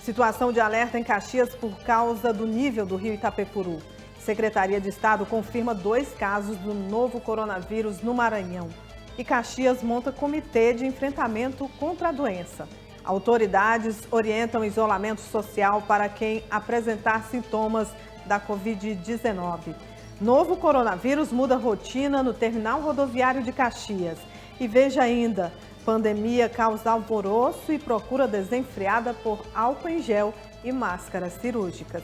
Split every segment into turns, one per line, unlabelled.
Situação de alerta em Caxias por causa do nível do rio Itapecuru. Secretaria de Estado confirma 2 casos do novo coronavírus no Maranhão. E Caxias monta comitê de enfrentamento contra a doença. Autoridades orientam isolamento social para quem apresentar sintomas da Covid-19. Novo coronavírus muda rotina no terminal rodoviário de Caxias. E veja ainda, pandemia causa alvoroço e procura desenfreada por álcool em gel e máscaras cirúrgicas.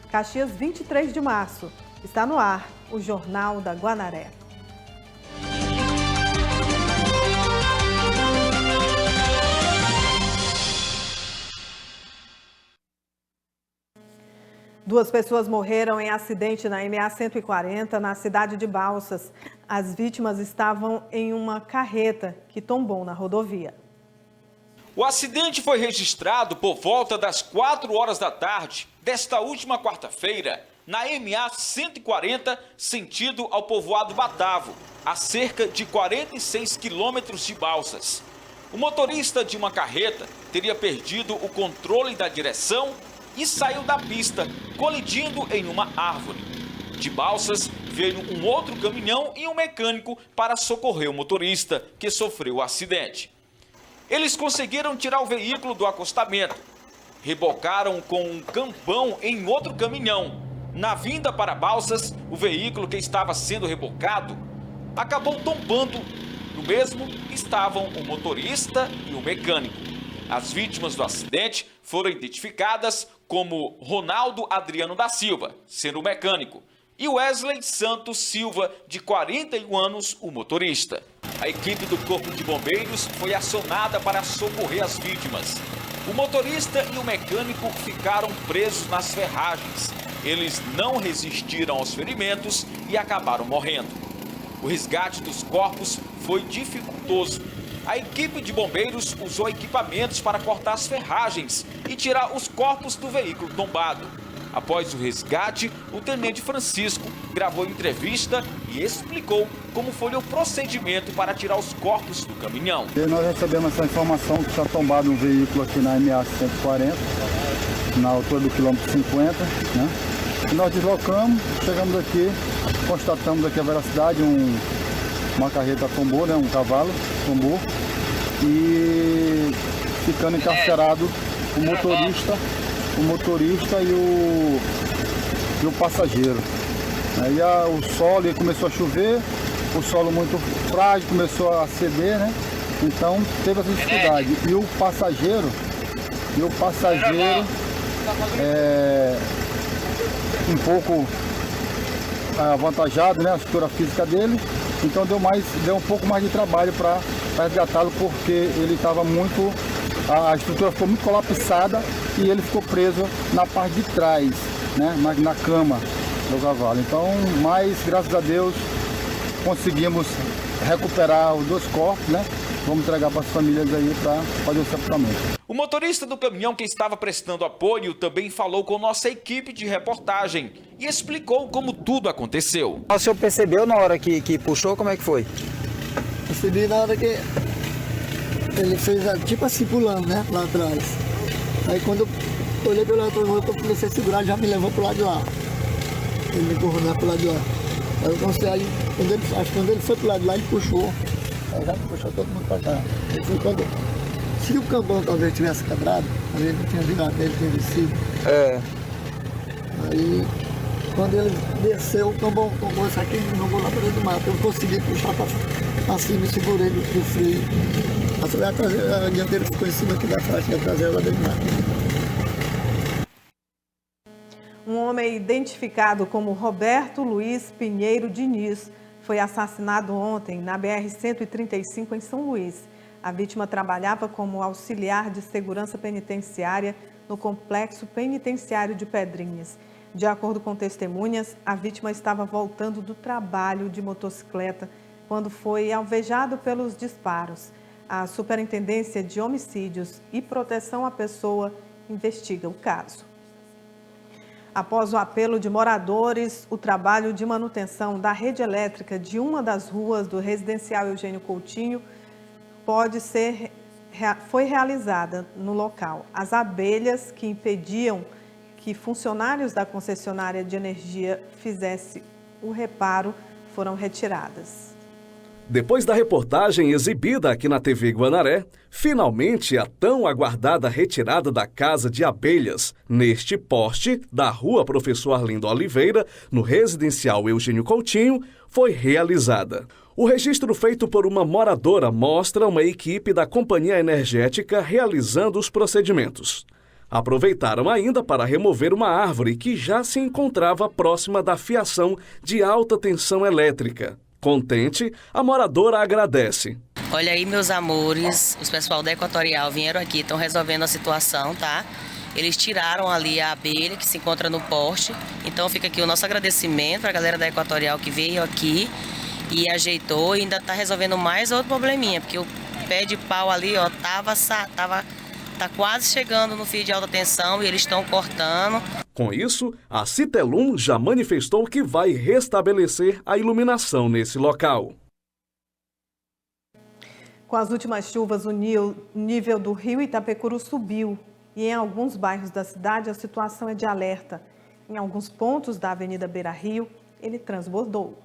Caxias, 23 de março. Está no ar o Jornal da Guanaré. Duas pessoas morreram em acidente na MA-140, na cidade de Balsas. As vítimas estavam em uma carreta que tombou na rodovia.
O acidente foi registrado por volta das 4 horas da tarde desta última quarta-feira, na MA-140, sentido ao povoado Batavo, a cerca de 46 quilômetros de Balsas. O motorista de uma carreta teria perdido o controle da direção e saiu da pista, colidindo em uma árvore. De Balsas, veio um outro caminhão e um mecânico para socorrer o motorista, que sofreu o acidente. Eles conseguiram tirar o veículo do acostamento. Rebocaram com um campão em outro caminhão. Na vinda para Balsas, o veículo que estava sendo rebocado acabou tombando. No mesmo estavam o motorista e o mecânico. As vítimas do acidente foram identificadas como Ronaldo Adriano da Silva, sendo o mecânico, e Wesley Santos Silva, de 41 anos, o motorista. A equipe do Corpo de Bombeiros foi acionada para socorrer as vítimas. O motorista e o mecânico ficaram presos nas ferragens. Eles não resistiram aos ferimentos e acabaram morrendo. O resgate dos corpos foi dificultoso. A equipe de bombeiros usou equipamentos para cortar as ferragens e tirar os corpos do veículo tombado. Após o resgate, o tenente Francisco gravou entrevista e explicou como foi o procedimento para tirar os corpos do caminhão.
Nós recebemos essa informação que está tombado um veículo aqui na MA-140, na altura do quilômetro 50, né? E nós deslocamos, chegamos aqui, constatamos aqui a veracidade, uma carreta tombou, né? Um cavalo tombou, e ficando encarcerado o motorista e o passageiro. Aí o solo começou a chover, o solo muito frágil, começou a ceder, né? Então teve essa dificuldade. E o passageiro um pouco avantajado, né? A estrutura física dele. Então deu um pouco mais de trabalho para resgatá-lo, porque ele estava muito... A estrutura ficou muito colapsada e ele ficou preso na parte de trás, né? Na cama do cavalo. Então, mas graças a Deus conseguimos recuperar os 2 corpos, né? Vamos entregar para as famílias aí para fazer o sepultamento.
O motorista do caminhão que estava prestando apoio também falou com nossa equipe de reportagem e explicou como tudo aconteceu.
O senhor percebeu na hora que puxou, como é que foi?
Percebi na hora que ele fez tipo assim pulando, né, lá atrás. Aí quando eu olhei pelo lado, eu comecei a segurar, já me levou pro lado de lá. Ele me empurrou pro lado de lá. Aí eu consegui, quando ele foi pro lado de lá, ele puxou. Aí já puxou todo mundo pra cá. Se o campão talvez tivesse quebrado, a gente não tinha virado nele, tinha descido. Aí quando ele desceu, o campão tomou isso aqui e jogou lá para dentro do mato. Eu consegui puxar para cima e segurei no freio. A dianteira ficou em cima aqui da faixa e a traseira lá dentro do mato.
Um homem identificado como Roberto Luiz Pinheiro Diniz foi assassinado ontem na BR-135 em São Luís. A vítima trabalhava como auxiliar de segurança penitenciária no complexo penitenciário de Pedrinhas. De acordo com testemunhas, a vítima estava voltando do trabalho de motocicleta quando foi alvejado pelos disparos. A Superintendência de Homicídios e Proteção à Pessoa investiga o caso. Após o apelo de moradores, o trabalho de manutenção da rede elétrica de uma das ruas do residencial Eugênio Coutinho pode ser foi realizada no local. As abelhas que impediam que funcionários da concessionária de energia fizessem o reparo foram retiradas.
Depois da reportagem exibida aqui na TV Guanaré, finalmente a tão aguardada retirada da casa de abelhas neste poste da Rua Professor Arlindo Oliveira, no residencial Eugênio Coutinho, foi realizada. O registro feito por uma moradora mostra uma equipe da companhia energética realizando os procedimentos. Aproveitaram ainda para remover uma árvore que já se encontrava próxima da fiação de alta tensão elétrica. Contente, a moradora agradece.
Olha aí, meus amores, os pessoal da Equatorial vieram aqui, estão resolvendo a situação, tá? Eles tiraram ali a abelha que se encontra no poste. Então fica aqui o nosso agradecimento para a galera da Equatorial que veio aqui e ajeitou e ainda está resolvendo mais outro probleminha, porque o pé de pau ali, ó, tá quase chegando no fio de alta tensão e eles estão cortando.
Com isso, a Citelum já manifestou que vai restabelecer a iluminação nesse local.
Com as últimas chuvas, o nível do rio Itapecuru subiu e em alguns bairros da cidade a situação é de alerta. Em alguns pontos da Avenida Beira Rio, ele transbordou.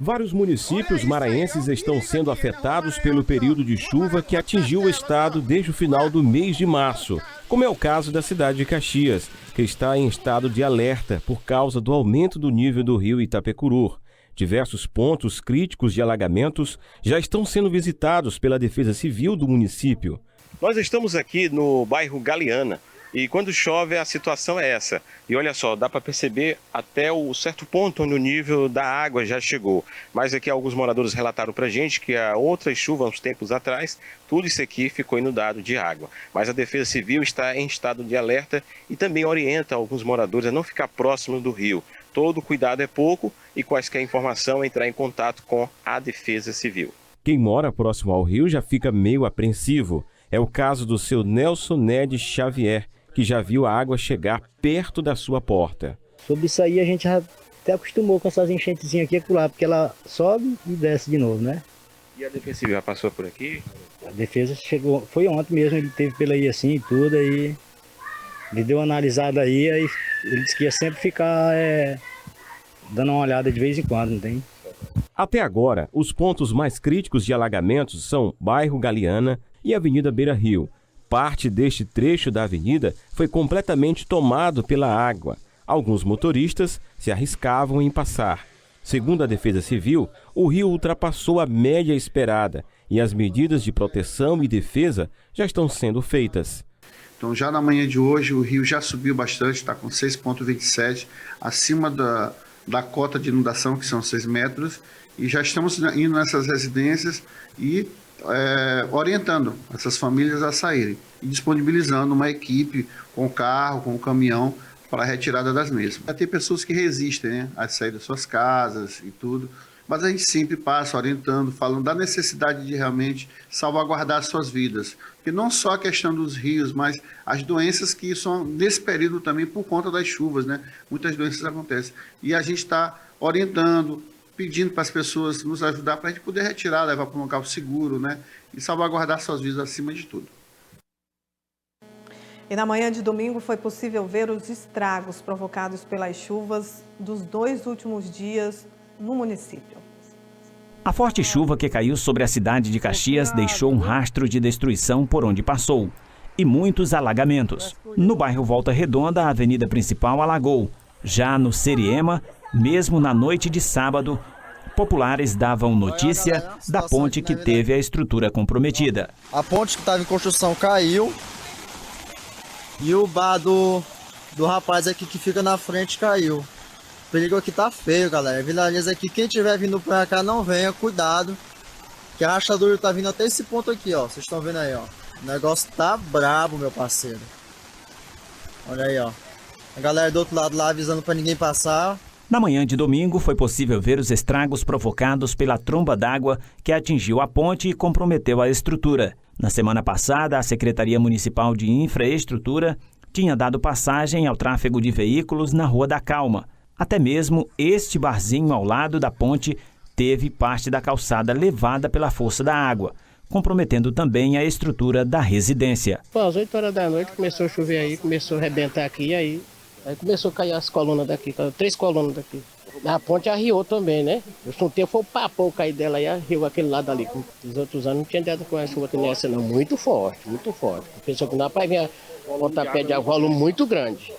Vários municípios maranhenses estão sendo afetados pelo período de chuva que atingiu o estado desde o final do mês de março, como é o caso da cidade de Caxias, que está em estado de alerta por causa do aumento do nível do rio Itapecuru. Diversos pontos críticos de alagamentos já estão sendo visitados pela Defesa Civil do município.
Nós estamos aqui no bairro Galeana. E quando chove a situação é essa. E olha só, dá para perceber até o certo ponto onde o nível da água já chegou. Mas aqui alguns moradores relataram para a gente que a outras chuvas, uns tempos atrás, tudo isso aqui ficou inundado de água. Mas a Defesa Civil está em estado de alerta e também orienta alguns moradores a não ficar próximo do rio. Todo cuidado é pouco e quaisquer informação entrar em contato com a Defesa Civil.
Quem mora próximo ao rio já fica meio apreensivo. É o caso do seu Nelson Ned Xavier, que já viu a água chegar perto da sua porta.
Sobre isso aí a gente já até acostumou com essas enchentezinhas aqui e acolá, porque ela sobe e desce de novo, né?
E a Defesa Civil já passou por aqui?
A Defesa chegou, foi ontem mesmo, ele teve pela aí assim e tudo, aí ele deu uma analisada aí ele disse que ia sempre ficar dando uma olhada de vez em quando, não tem?
Até agora, os pontos mais críticos de alagamentos são bairro Galeana e Avenida Beira Rio. Parte deste trecho da avenida foi completamente tomado pela água. Alguns motoristas se arriscavam em passar. Segundo a Defesa Civil, o rio ultrapassou a média esperada e as medidas de proteção e defesa já estão sendo feitas.
Então, já na manhã de hoje, o rio já subiu bastante, está com 6,27, acima da cota de inundação, que são 6 metros, e já estamos indo nessas residências e orientando essas famílias a saírem e disponibilizando uma equipe com carro, com caminhão para a retirada das mesmas. Tem pessoas que resistem, né, a sair das suas casas e tudo, mas a gente sempre passa orientando, falando da necessidade de realmente salvaguardar as suas vidas. Porque não só a questão dos rios, mas as doenças que são nesse período também por conta das chuvas, né? Muitas doenças acontecem. E a gente está orientando, pedindo para as pessoas nos ajudar para a gente poder retirar, levar para um local seguro, né? E salvaguardar suas vidas acima de tudo.
E na manhã de domingo foi possível ver os estragos provocados pelas chuvas dos 2 últimos dias no município.
A forte chuva que caiu sobre a cidade de Caxias deixou um rastro de destruição por onde passou e muitos alagamentos. No bairro Volta Redonda, a avenida principal alagou. Já no Seriema, mesmo na noite de sábado, populares davam notícia da ponte que teve a estrutura comprometida.
A ponte que estava em construção caiu e o bar do rapaz aqui que fica na frente caiu. O perigo aqui tá feio, galera. Vilareza aqui, quem tiver vindo pra cá, não venha, cuidado. Que a rachadura tá vindo até esse ponto aqui, ó. Vocês estão vendo aí, ó. O negócio tá brabo, meu parceiro. Olha aí, ó. A galera do outro lado lá avisando pra ninguém passar.
Na manhã de domingo, foi possível ver os estragos provocados pela tromba d'água que atingiu a ponte e comprometeu a estrutura. Na semana passada, a Secretaria Municipal de Infraestrutura tinha dado passagem ao tráfego de veículos na Rua da Calma. Até mesmo este barzinho ao lado da ponte teve parte da calçada levada pela força da água. comprometendo também a estrutura da residência.
Às 8 horas da noite começou a chover aí, começou a arrebentar aqui, aí começou a cair as colunas daqui, 3 colunas daqui. A ponte arriou também, né? Eu tempo foi o papo cair dela aí, arriou aquele lado ali. Os outros anos não tinha dado com a chuva que nessa não, muito forte, muito forte. A pessoa que não para vir um pontapé de volume muito grande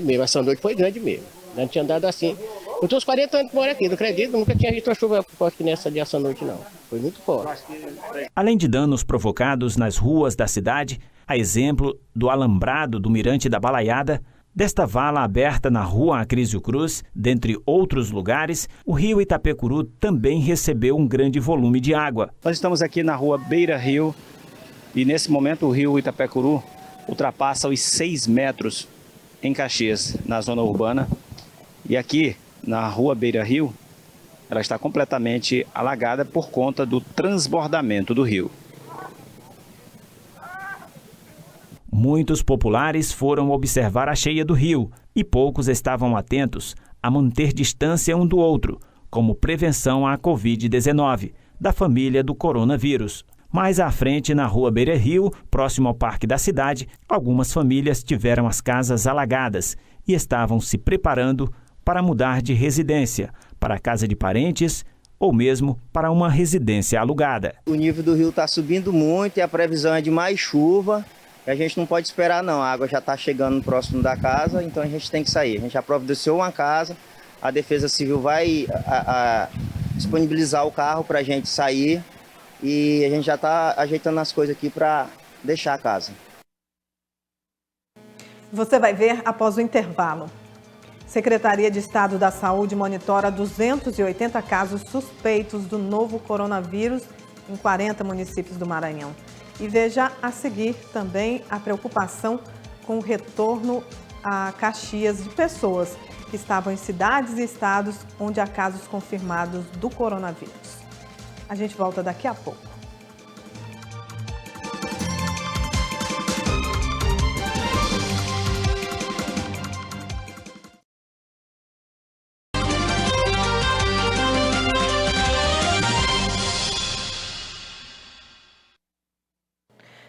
mesmo. Essa noite foi grande mesmo, não tinha dado assim. Eu tenho uns 40 anos que moro aqui, não acredito, nunca tinha visto uma chuva forte que nessa dessa noite não, foi muito forte.
Além de danos provocados nas ruas da cidade, a exemplo do alambrado do Mirante da Balaiada, desta vala aberta na rua Acrísio Cruz, dentre outros lugares, o rio Itapecuru também recebeu um grande volume de água.
Nós estamos aqui na rua Beira Rio e nesse momento o rio Itapecuru ultrapassa os 6 metros em Caxias, na zona urbana. E aqui na rua Beira Rio, ela está completamente alagada por conta do transbordamento do rio.
Muitos populares foram observar a cheia do rio e poucos estavam atentos a manter distância um do outro, como prevenção à Covid-19, da família do coronavírus. Mais à frente, na rua Beira Rio, próximo ao Parque da Cidade, algumas famílias tiveram as casas alagadas e estavam se preparando para mudar de residência, para a casa de parentes ou mesmo para uma residência alugada.
O nível do rio está subindo muito e a previsão é de mais chuva. A gente não pode esperar não, a água já está chegando próximo da casa, então a gente tem que sair. A gente já providenciou uma casa, a Defesa Civil vai disponibilizar o carro para a gente sair e a gente já está ajeitando as coisas aqui para deixar a casa.
Você vai ver após o intervalo. Secretaria de Estado da Saúde monitora 280 casos suspeitos do novo coronavírus em 40 municípios do Maranhão. E veja a seguir também a preocupação com o retorno a Caxias de pessoas que estavam em cidades e estados onde há casos confirmados do coronavírus. A gente volta daqui a pouco.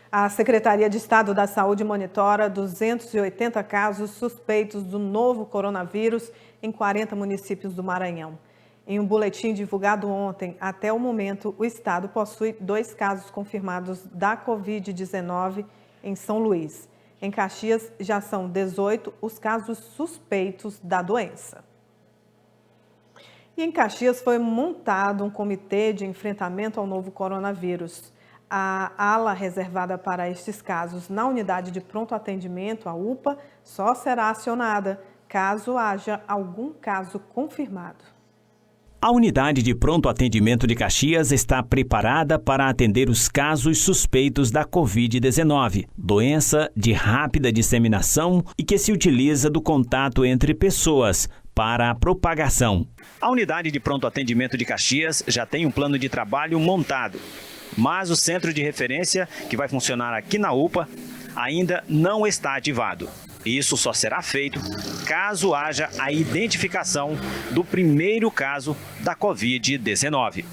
A Secretaria de Estado da Saúde monitora 280 casos suspeitos do novo coronavírus em 40 municípios do Maranhão. Em um boletim divulgado ontem, até o momento, o estado possui 2 casos confirmados da Covid-19 em São Luís. Em Caxias, já são 18 os casos suspeitos da doença. E em Caxias foi montado um comitê de enfrentamento ao novo coronavírus. A ala reservada para estes casos na unidade de pronto atendimento, a UPA, só será acionada caso haja algum caso confirmado.
A unidade de pronto atendimento de Caxias está preparada para atender os casos suspeitos da Covid-19, doença de rápida disseminação e que se utiliza do contato entre pessoas para a propagação.
A unidade de pronto atendimento de Caxias já tem um plano de trabalho montado. Mas o centro de referência, que vai funcionar aqui na UPA, ainda não está ativado. Isso só será feito caso haja a identificação do primeiro caso da Covid-19.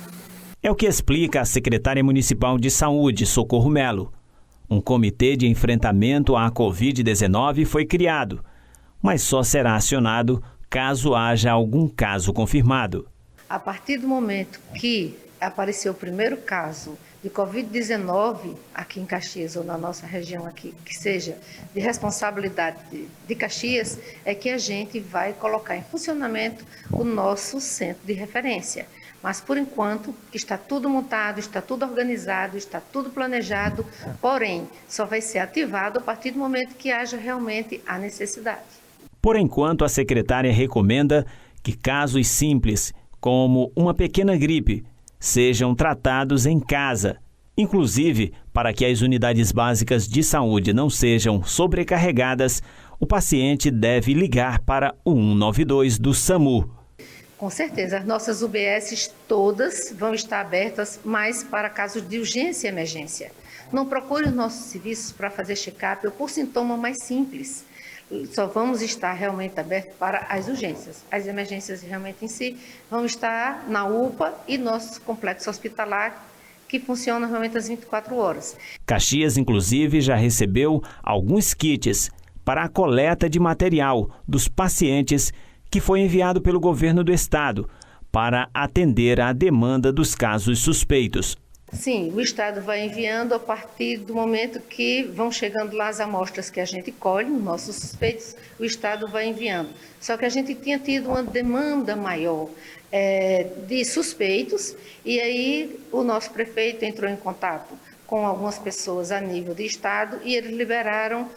É o que explica a secretária municipal de saúde, Socorro Melo. Um comitê de enfrentamento à Covid-19 foi criado, mas só será acionado caso haja algum caso confirmado.
A partir do momento que apareceu o primeiro caso de Covid-19 aqui em Caxias ou na nossa região aqui, que seja de responsabilidade de Caxias, é que a gente vai colocar em funcionamento o nosso centro de referência. Mas, por enquanto, está tudo montado, está tudo organizado, está tudo planejado, porém, só vai ser ativado a partir do momento que haja realmente a necessidade.
Por enquanto, a secretária recomenda que casos simples, como uma pequena gripe, sejam tratados em casa, inclusive para que as unidades básicas de saúde não sejam sobrecarregadas, o paciente deve ligar para o 192 do SAMU.
Com certeza, as nossas UBSs todas vão estar abertas, mas para casos de urgência e emergência. Não procure os nossos serviços para fazer check-up ou por sintoma mais simples. Só vamos estar realmente abertos para as urgências. As emergências realmente em si vão estar na UPA e nosso complexo hospitalar, que funcionam realmente às 24 horas.
Caxias, inclusive, já recebeu alguns kits para a coleta de material dos pacientes que foi enviado pelo governo do estado para atender à demanda dos casos suspeitos.
Sim, o Estado vai enviando a partir do momento que vão chegando lá as amostras que a gente colhe, nossos suspeitos, o Estado vai enviando. Só que a gente tinha tido uma demanda maior de suspeitos e aí o nosso prefeito entrou em contato com algumas pessoas a nível de Estado e eles liberaram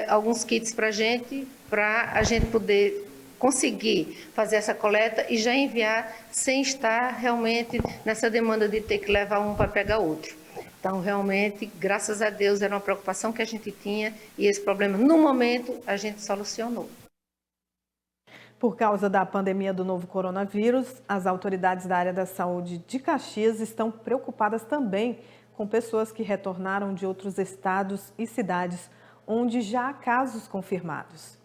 alguns kits para a gente poder conseguir fazer essa coleta e já enviar sem estar realmente nessa demanda de ter que levar um para pegar outro. Então, realmente, graças a Deus, era uma preocupação que a gente tinha e esse problema, no momento, a gente solucionou.
Por causa da pandemia do novo coronavírus, as autoridades da área da saúde de Caxias estão preocupadas também com pessoas que retornaram de outros estados e cidades onde já há casos confirmados.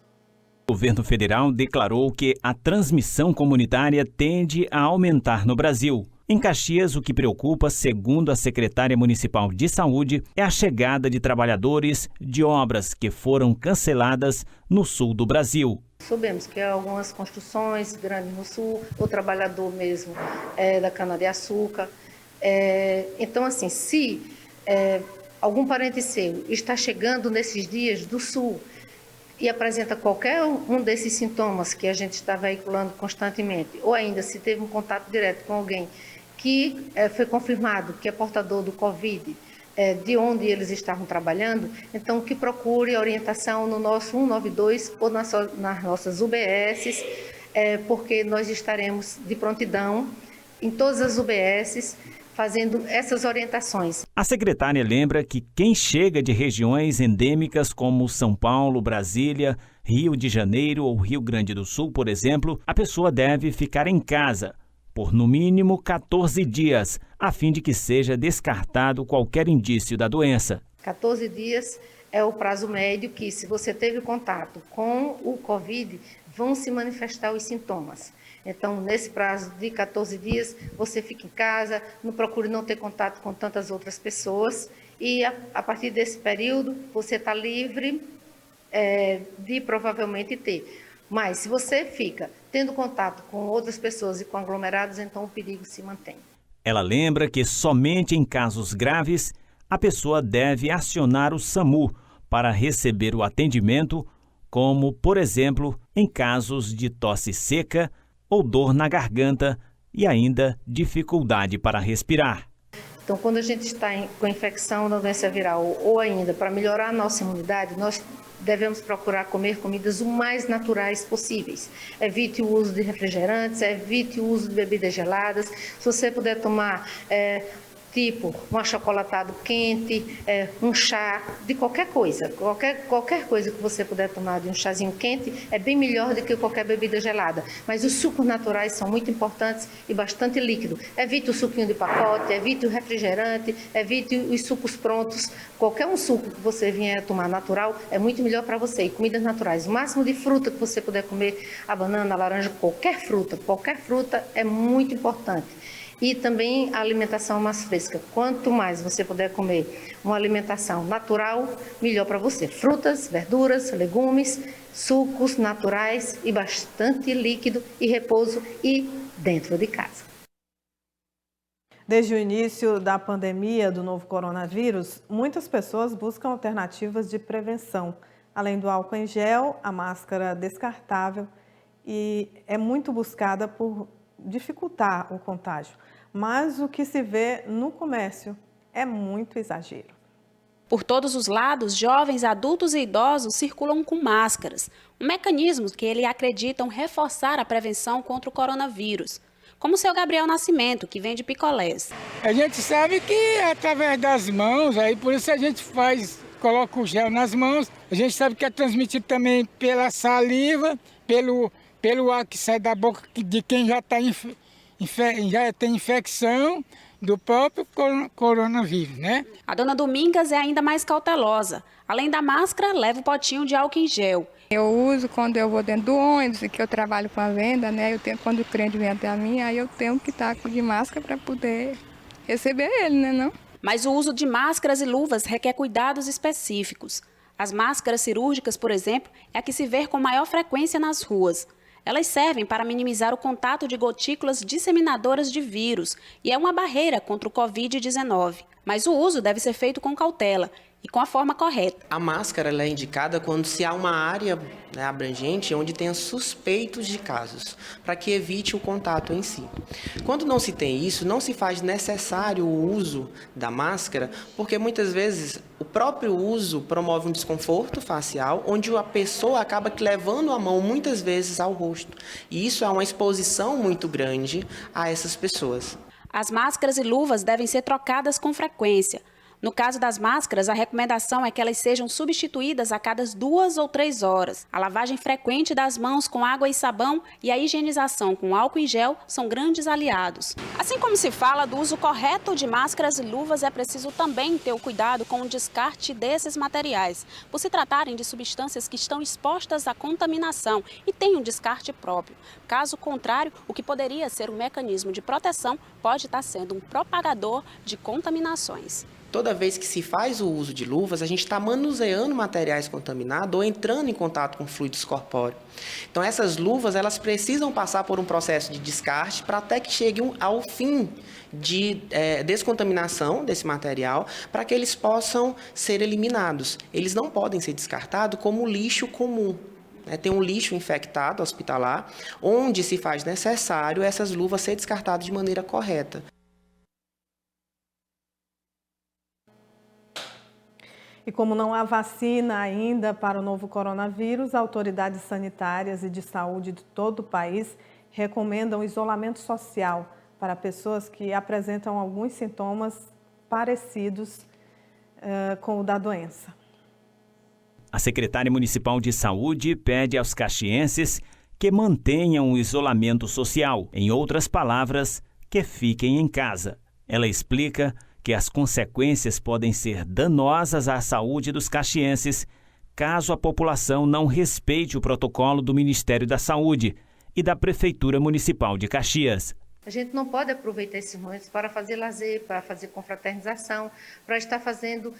O governo federal declarou que a transmissão comunitária tende a aumentar no Brasil. Em Caxias, o que preocupa, segundo a secretária municipal de saúde, é a chegada de trabalhadores de obras que foram canceladas no sul do Brasil.
Soubemos que há algumas construções grandes no sul, o trabalhador mesmo da cana-de-açúcar. Então, assim, se algum parente seu está chegando nesses dias do sul e apresenta qualquer um desses sintomas que a gente está veiculando constantemente, ou ainda se teve um contato direto com alguém que foi confirmado que é portador do Covid, de onde eles estavam trabalhando, então que procure orientação no nosso 192 ou nas nossas UBSs, porque nós estaremos de prontidão em todas as UBSs, fazendo essas orientações.
A secretária lembra que quem chega de regiões endêmicas como São Paulo, Brasília, Rio de Janeiro ou Rio Grande do Sul, por exemplo, a pessoa deve ficar em casa por no mínimo 14 dias, a fim de que seja descartado qualquer indício da doença.
14 dias é o prazo médio que, se você teve contato com o Covid, vão se manifestar os sintomas. Então, nesse prazo de 14 dias, você fica em casa, não procure não ter contato com tantas outras pessoas e, a partir desse período, você está livre de provavelmente ter. Mas, se você fica tendo contato com outras pessoas e com aglomerados, então o perigo se mantém.
Ela lembra que somente em casos graves, a pessoa deve acionar o SAMU para receber o atendimento, como, por exemplo, em casos de tosse seca, ou dor na garganta e ainda dificuldade para respirar.
Então, quando a gente está com infecção da doença viral ou ainda para melhorar a nossa imunidade, nós devemos procurar comer comidas o mais naturais possíveis. Evite o uso de refrigerantes, evite o uso de bebidas geladas. Se você puder tomar tipo um achocolatado quente, um chá, de qualquer coisa. Qualquer coisa que você puder tomar de um chazinho quente é bem melhor do que qualquer bebida gelada. Mas os sucos naturais são muito importantes e bastante líquido. Evite o suquinho de pacote, evite o refrigerante, evite os sucos prontos. Qualquer um suco que você vier tomar natural é muito melhor para você. E comidas naturais, o máximo de fruta que você puder comer, a banana, a laranja, qualquer fruta é muito importante. E também a alimentação mais fresca. Quanto mais você puder comer uma alimentação natural, melhor para você. Frutas, verduras, legumes, sucos naturais e bastante líquido e repouso e dentro de casa.
Desde o início da pandemia do novo coronavírus, muitas pessoas buscam alternativas de prevenção. Além do álcool em gel, a máscara descartável e é muito buscada por dificultar o contágio. Mas o que se vê no comércio é muito exagero.
Por todos os lados, jovens, adultos e idosos circulam com máscaras, um mecanismo que eles acreditam reforçar a prevenção contra o coronavírus. Como o seu Gabriel Nascimento, que vende picolés.
A gente sabe que é através das mãos, aí por isso a gente coloca o gel nas mãos. A gente sabe que é transmitido também pela saliva, pelo ar que sai da boca de quem já tem infecção do próprio coronavírus, né?
A dona Domingas é ainda mais cautelosa. Além da máscara, leva o potinho de álcool em gel.
Eu uso quando eu vou dentro do ônibus, que eu trabalho com a venda, né? Quando o cliente vem até a mim, aí eu tenho que estar de máscara para poder receber ele, né, não?
Mas o uso de máscaras e luvas requer cuidados específicos. As máscaras cirúrgicas, por exemplo, é a que se vê com maior frequência nas ruas. Elas servem para minimizar o contato de gotículas disseminadoras de vírus e é uma barreira contra o Covid-19. Mas o uso deve ser feito com cautela e com a forma correta.
A máscara ela é indicada quando se há uma área, né, abrangente onde tenha suspeitos de casos, para que evite o contato em si. Quando não se tem isso, não se faz necessário o uso da máscara, porque muitas vezes o próprio uso promove um desconforto facial, onde a pessoa acaba levando a mão muitas vezes ao rosto. E isso é uma exposição muito grande a essas pessoas.
As máscaras e luvas devem ser trocadas com frequência. No caso das máscaras, a recomendação é que elas sejam substituídas a cada 2 ou 3 horas. A lavagem frequente das mãos com água e sabão e a higienização com álcool em gel são grandes aliados. Assim como se fala do uso correto de máscaras e luvas, é preciso também ter o cuidado com o descarte desses materiais, por se tratarem de substâncias que estão expostas à contaminação e têm um descarte próprio. Caso contrário, o que poderia ser um mecanismo de proteção pode estar sendo um propagador de contaminações.
Toda vez que se faz o uso de luvas, a gente está manuseando materiais contaminados ou entrando em contato com fluidos corpóreos. Então, essas luvas elas precisam passar por um processo de descarte para até que cheguem ao fim de descontaminação desse material, para que eles possam ser eliminados. Eles não podem ser descartados como lixo comum. Tem um lixo infectado hospitalar, onde se faz necessário essas luvas serem descartadas de maneira correta.
E como não há vacina ainda para o novo coronavírus, autoridades sanitárias e de saúde de todo o país recomendam isolamento social para pessoas que apresentam alguns sintomas parecidos com o da doença.
A secretária municipal de saúde pede aos caxienses que mantenham o isolamento social. Em outras palavras, que fiquem em casa. Ela explica que as consequências podem ser danosas à saúde dos caxienses caso a população não respeite o protocolo do Ministério da Saúde e da Prefeitura Municipal de Caxias.
A gente não pode aproveitar esses momentos para fazer lazer, para fazer confraternização, para estar fazendo,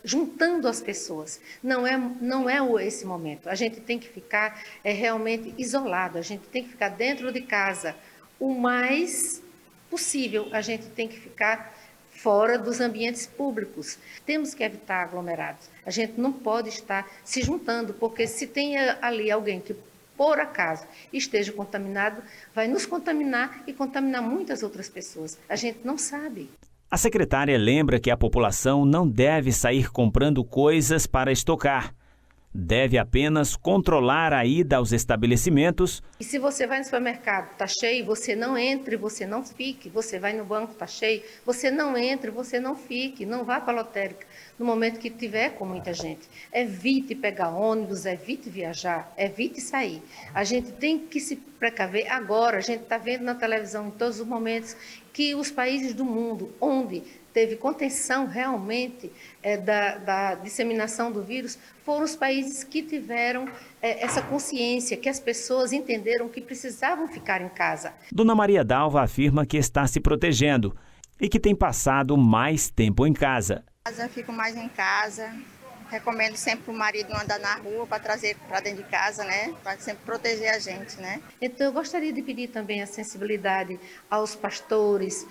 juntando as pessoas. Não é esse momento. A gente tem que ficar realmente isolado, a gente tem que ficar dentro de casa o mais possível. A gente tem que ficar fora dos ambientes públicos. Temos que evitar aglomerados. A gente não pode estar se juntando, porque se tem ali alguém que, por acaso, esteja contaminado, vai nos contaminar e contaminar muitas outras pessoas. A gente não sabe.
A secretária lembra que a população não deve sair comprando coisas para estocar. Deve apenas controlar a ida aos estabelecimentos.
E se você vai no supermercado, está cheio, você não entre, você não fique. Você vai no banco, está cheio, você não entre, você não fique. Não vá para a lotérica no momento que tiver com muita gente. Evite pegar ônibus, evite viajar, evite sair. A gente tem que se precaver agora. A gente está vendo na televisão em todos os momentos que os países do mundo onde teve contenção realmente da disseminação do vírus, foram os países que tiveram essa consciência, que as pessoas entenderam que precisavam ficar em casa.
Dona Maria Dalva afirma que está se protegendo e que tem passado mais tempo em casa.
Eu fico mais em casa. Recomendo sempre para o marido não andar na rua para trazer para dentro de casa, né? Para sempre proteger a gente, né?
Então, eu gostaria de pedir também a sensibilidade aos pastores,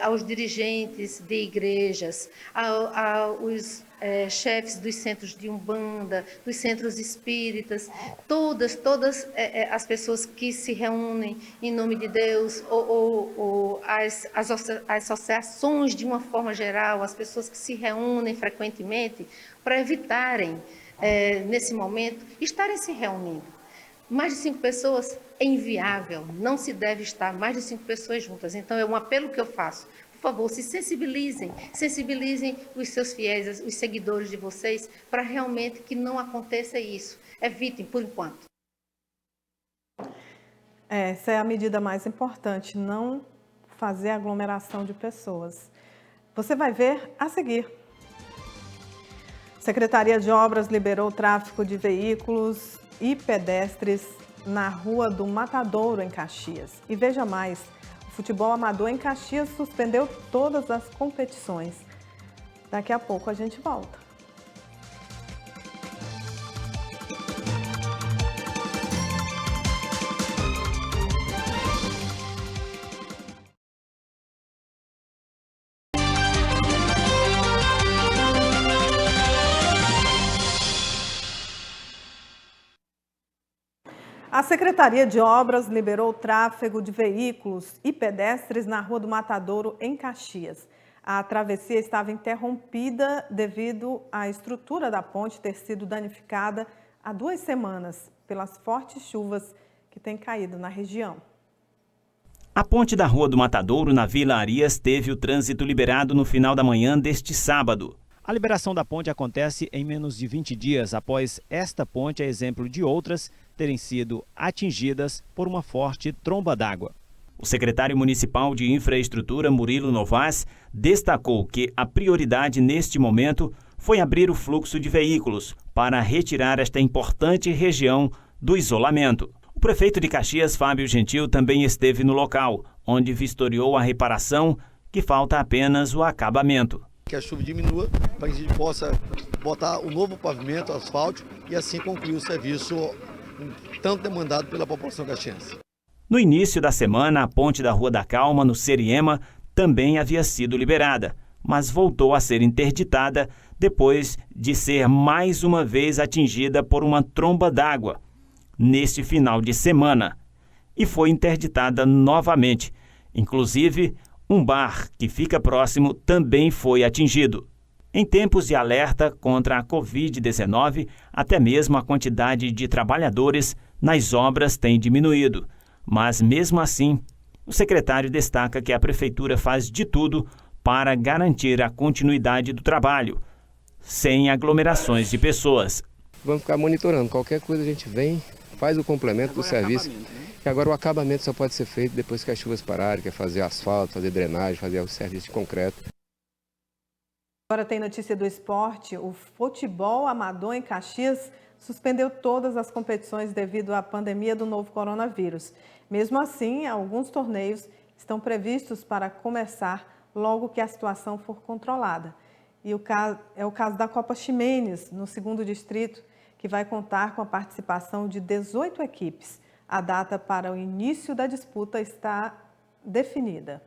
aos dirigentes de igrejas, aos chefes dos centros de Umbanda, dos centros espíritas, todas as pessoas que se reúnem em nome de Deus, ou as associações de uma forma geral, as pessoas que se reúnem frequentemente, para evitarem, nesse momento, estarem se reunindo. Mais de 5 pessoas é inviável, não se deve estar mais de 5 pessoas juntas. Então, é um apelo que eu faço. Por favor, se sensibilizem os seus fiéis, os seguidores de vocês, para realmente que não aconteça isso. Evitem, por enquanto.
Essa é a medida mais importante, não fazer aglomeração de pessoas. Você vai ver a seguir. Secretaria de Obras liberou o tráfego de veículos e pedestres na Rua do Matadouro, em Caxias. E veja mais, o futebol amador em Caxias suspendeu todas as competições. Daqui a pouco a gente volta. A Secretaria de Obras liberou o tráfego de veículos e pedestres na Rua do Matadouro, em Caxias. A travessia estava interrompida devido à estrutura da ponte ter sido danificada há 2 semanas pelas fortes chuvas que têm caído na região.
A ponte da Rua do Matadouro, na Vila Arias, teve o trânsito liberado no final da manhã deste sábado. A liberação da ponte acontece em menos de 20 dias após esta ponte, a exemplo de outras, terem sido atingidas por uma forte tromba d'água. O secretário municipal de Infraestrutura, Murilo Novas, destacou que a prioridade neste momento foi abrir o fluxo de veículos para retirar esta importante região do isolamento. O prefeito de Caxias, Fábio Gentil, também esteve no local, onde vistoriou a reparação, que falta apenas o acabamento.
Que a chuva diminua para que a gente possa botar o novo pavimento, asfalto e assim concluir o serviço tanto demandado pela população caxiense.
No início da semana, a ponte da Rua da Calma, no Seriema, também havia sido liberada, mas voltou a ser interditada depois de ser mais uma vez atingida por uma tromba d'água neste final de semana, e foi interditada novamente. Inclusive, um bar que fica próximo também foi atingido. Em tempos de alerta contra a Covid-19, até mesmo a quantidade de trabalhadores nas obras tem diminuído. Mas, mesmo assim, o secretário destaca que a Prefeitura faz de tudo para garantir a continuidade do trabalho, sem aglomerações de pessoas.
Vamos ficar monitorando. Qualquer coisa a gente vem, faz o complemento do serviço. E agora o acabamento só pode ser feito depois que as chuvas pararem, que é fazer asfalto, fazer drenagem, fazer o serviço de concreto.
Agora tem notícia do esporte. O futebol amador em Caxias suspendeu todas as competições devido à pandemia do novo coronavírus. Mesmo assim, alguns torneios estão previstos para começar logo que a situação for controlada. E é o caso da Copa Ximenes, no 2º Distrito, que vai contar com a participação de 18 equipes. A data para o início da disputa está definida.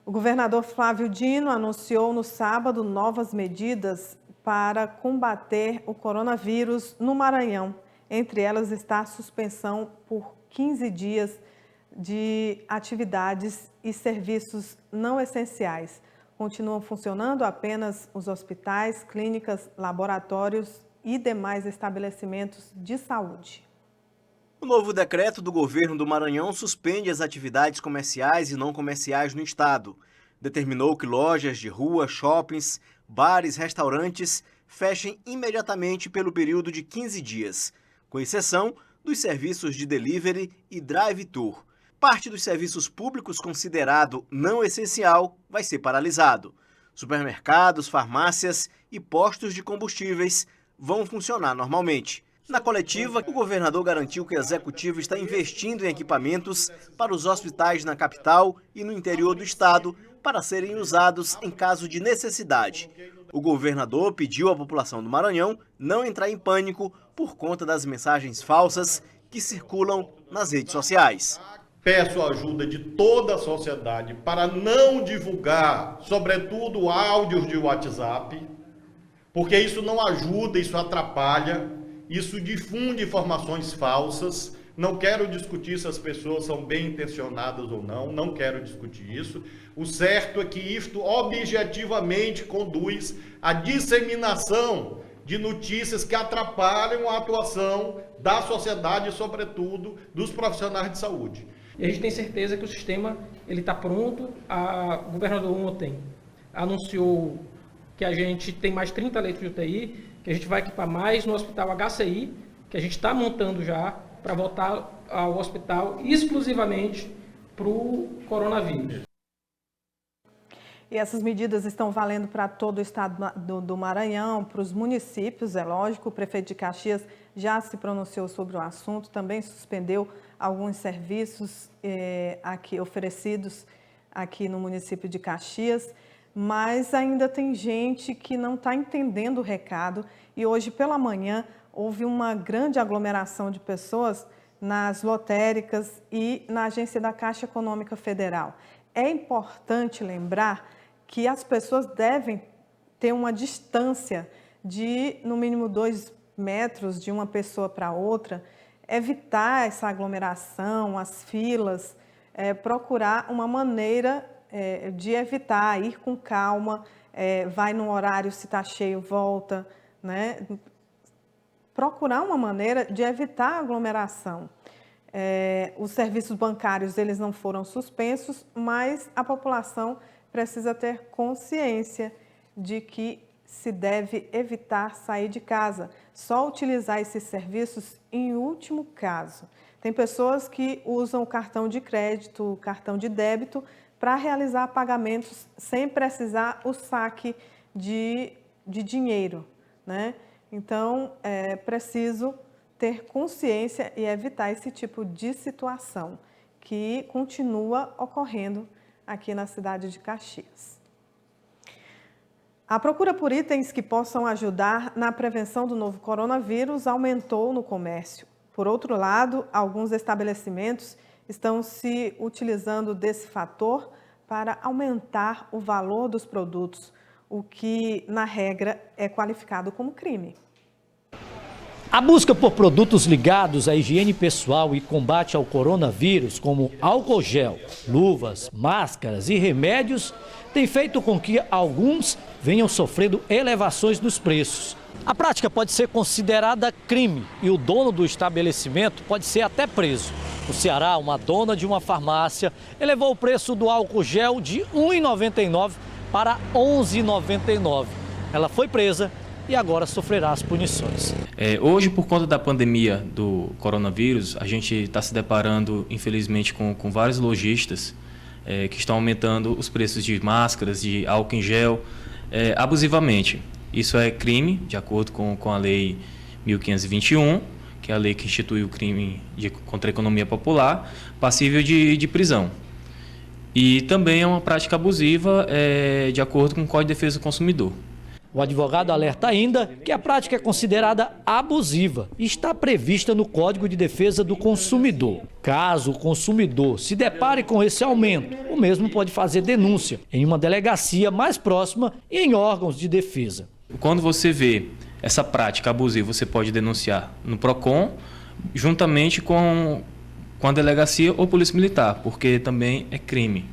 O governador Flávio Dino anunciou no sábado novas medidas para combater o coronavírus no Maranhão. Entre elas está a suspensão por 15 dias de atividades e serviços não essenciais. Continuam funcionando apenas os hospitais, clínicas, laboratórios e demais estabelecimentos de saúde.
O novo decreto do governo do Maranhão suspende as atividades comerciais e não comerciais no estado. Determinou que lojas de rua, shoppings, bares, restaurantes fechem imediatamente pelo período de 15 dias, com exceção dos serviços de delivery e drive-thru. Parte dos serviços públicos considerado não essencial vai ser paralisado. Supermercados, farmácias e postos de combustíveis vão funcionar normalmente. Na coletiva, o governador garantiu que o executivo está investindo em equipamentos para os hospitais na capital e no interior do estado para serem usados em caso de necessidade. O governador pediu à população do Maranhão não entrar em pânico por conta das mensagens falsas que circulam nas redes sociais.
Peço a ajuda de toda a sociedade para não divulgar, sobretudo, áudios de WhatsApp, porque isso não ajuda, isso atrapalha. Isso difunde informações falsas. Não quero discutir se as pessoas são bem intencionadas ou não. Não quero discutir isso. O certo é que isto objetivamente conduz à disseminação de notícias que atrapalham a atuação da sociedade e, sobretudo, dos profissionais de saúde.
E a gente tem certeza que o sistema está pronto. O governador ontem anunciou que a gente tem mais 30 leitos de UTI, que a gente vai equipar mais no hospital HCI, que a gente está montando já, para voltar ao hospital exclusivamente para o coronavírus.
E essas medidas estão valendo para todo o estado do Maranhão, para os municípios, é lógico. O prefeito de Caxias já se pronunciou sobre o assunto, também suspendeu alguns serviços aqui oferecidos aqui no município de Caxias, mas ainda tem gente que não está entendendo o recado. E hoje pela manhã houve uma grande aglomeração de pessoas nas lotéricas e na agência da Caixa Econômica Federal. É importante lembrar que as pessoas devem ter uma distância de, no mínimo, 2 metros de uma pessoa para outra, evitar essa aglomeração, as filas, procurar uma maneira de evitar, ir com calma, vai no horário, se está cheio, volta, né? Procurar uma maneira de evitar a aglomeração. Os serviços bancários eles não foram suspensos, mas a população precisa ter consciência de que se deve evitar sair de casa, só utilizar esses serviços em último caso. Tem pessoas que usam o cartão de crédito, o cartão de débito, para realizar pagamentos sem precisar o saque de dinheiro, né? Então, é preciso ter consciência e evitar esse tipo de situação que continua ocorrendo aqui na cidade de Caxias. A procura por itens que possam ajudar na prevenção do novo coronavírus aumentou no comércio. Por outro lado, alguns estabelecimentos estão se utilizando desse fator para aumentar o valor dos produtos, o que, na regra, é qualificado como crime.
A busca por produtos ligados à higiene pessoal e combate ao coronavírus, como álcool gel, luvas, máscaras e remédios, tem feito com que alguns venham sofrendo elevações nos preços. A prática pode ser considerada crime e o dono do estabelecimento pode ser até preso. No Ceará, uma dona de uma farmácia elevou o preço do álcool gel de R$ 1,99 para R$ 11,99. Ela foi presa e agora sofrerá as punições.
Hoje, por conta da pandemia do coronavírus, a gente está se deparando, infelizmente, com vários lojistas que estão aumentando os preços de máscaras, de álcool em gel, abusivamente. Isso é crime, de acordo com a Lei 1521, que é a lei que institui o crime contra a economia popular, passível de prisão. E também é uma prática abusiva, de acordo com o Código de Defesa do Consumidor.
O advogado alerta ainda que a prática é considerada abusiva e está prevista no Código de Defesa do Consumidor. Caso o consumidor se depare com esse aumento, o mesmo pode fazer denúncia em uma delegacia mais próxima e em órgãos de defesa.
Quando você vê essa prática abusiva, você pode denunciar no PROCON, juntamente com a delegacia ou polícia militar, porque também é crime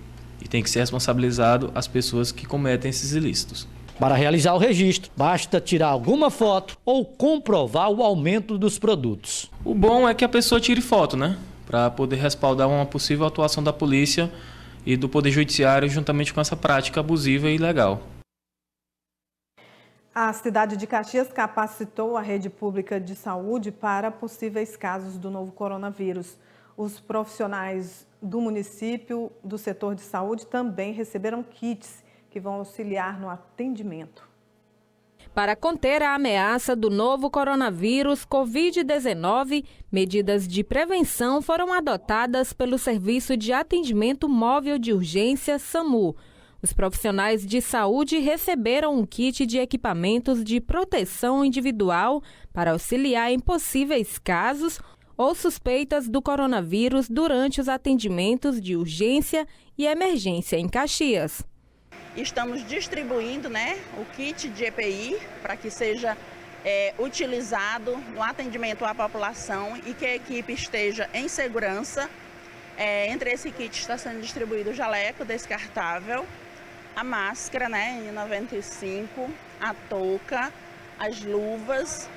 e tem que ser responsabilizado as pessoas que cometem esses ilícitos.
Para realizar o registro, basta tirar alguma foto ou comprovar o aumento dos produtos.
O bom é que a pessoa tire foto, né? Para poder respaldar uma possível atuação da polícia e do Poder Judiciário juntamente com essa prática abusiva e ilegal.
A cidade de Caxias capacitou a rede pública de saúde para possíveis casos do novo coronavírus. Os profissionais do município, do setor de saúde, também receberam kits que vão auxiliar no atendimento.
Para conter a ameaça do novo coronavírus Covid-19, medidas de prevenção foram adotadas pelo Serviço de Atendimento Móvel de Urgência SAMU. Os profissionais de saúde receberam um kit de equipamentos de proteção individual para auxiliar em possíveis casos ou suspeitas do coronavírus durante os atendimentos de urgência e emergência em Caxias.
Estamos distribuindo, o kit de EPI para que seja utilizado no atendimento à população e que a equipe esteja em segurança. Entre esse kit está sendo distribuído o jaleco descartável, a máscara N95, a touca, as luvas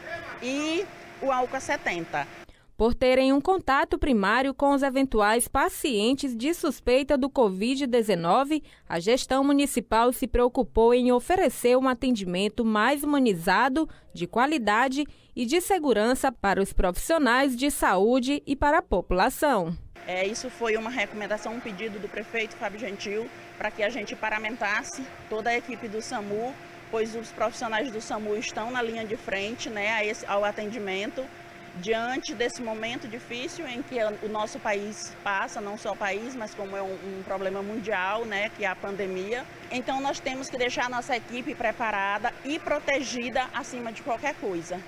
e o álcool 70.
Por terem um contato primário com os eventuais pacientes de suspeita do Covid-19, a gestão municipal se preocupou em oferecer um atendimento mais humanizado, de qualidade e de segurança para os profissionais de saúde e para a população.
Isso foi uma recomendação, um pedido do prefeito Fábio Gentil, para que a gente paramentasse toda a equipe do SAMU, pois os profissionais do SAMU estão na linha de frente, né, ao atendimento, diante desse momento difícil em que o nosso país passa, não só o país, mas como é um problema mundial, né, que é a pandemia. Então nós temos que deixar a nossa equipe preparada e protegida acima de qualquer coisa.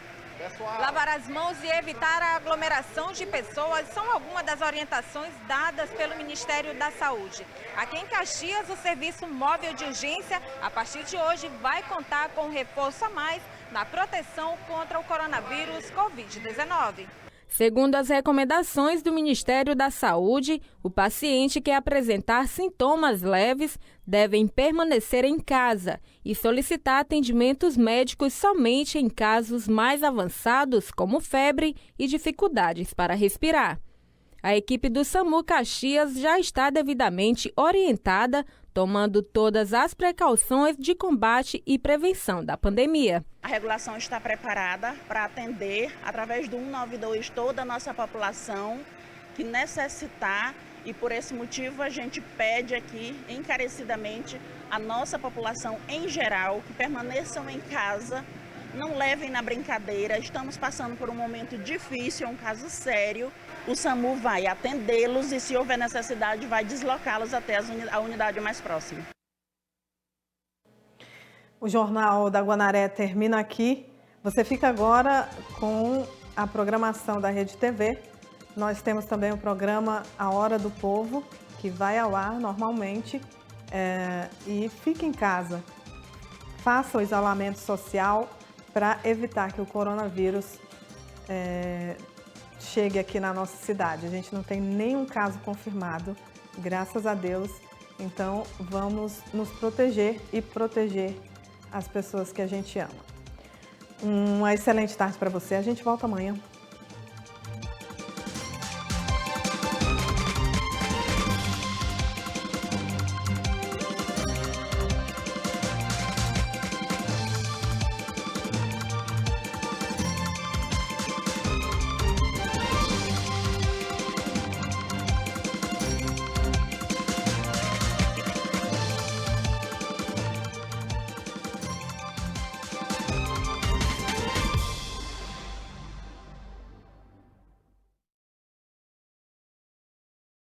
Lavar as mãos e evitar a aglomeração de pessoas são algumas das orientações dadas pelo Ministério da Saúde. Aqui em Caxias, o Serviço Móvel de Urgência, a partir de hoje, vai contar com um reforço a mais na proteção contra o coronavírus Covid-19.
Segundo as recomendações do Ministério da Saúde, o paciente que apresentar sintomas leves devem permanecer em casa e solicitar atendimentos médicos somente em casos mais avançados, como febre e dificuldades para respirar. A equipe do SAMU Caxias já está devidamente orientada, tomando todas as precauções de combate e prevenção da pandemia.
A regulação está preparada para atender, através do 192, toda a nossa população que necessitar, e por esse motivo a gente pede aqui encarecidamente a nossa população em geral que permaneçam em casa, não levem na brincadeira. Estamos passando por um momento difícil, é um caso sério. O SAMU vai atendê-los e, se houver necessidade, vai deslocá-los até a unidade mais próxima.
O Jornal da Guanaré termina aqui. Você fica agora com a programação da Rede TV. Nós temos também o programa A Hora do Povo, que vai ao ar normalmente. E fique em casa. Faça o isolamento social para evitar que o coronavírus chegue aqui na nossa cidade. A gente não tem nenhum caso confirmado, graças a Deus. Então, vamos nos proteger e proteger as pessoas que a gente ama. Uma excelente tarde para você. A gente volta amanhã.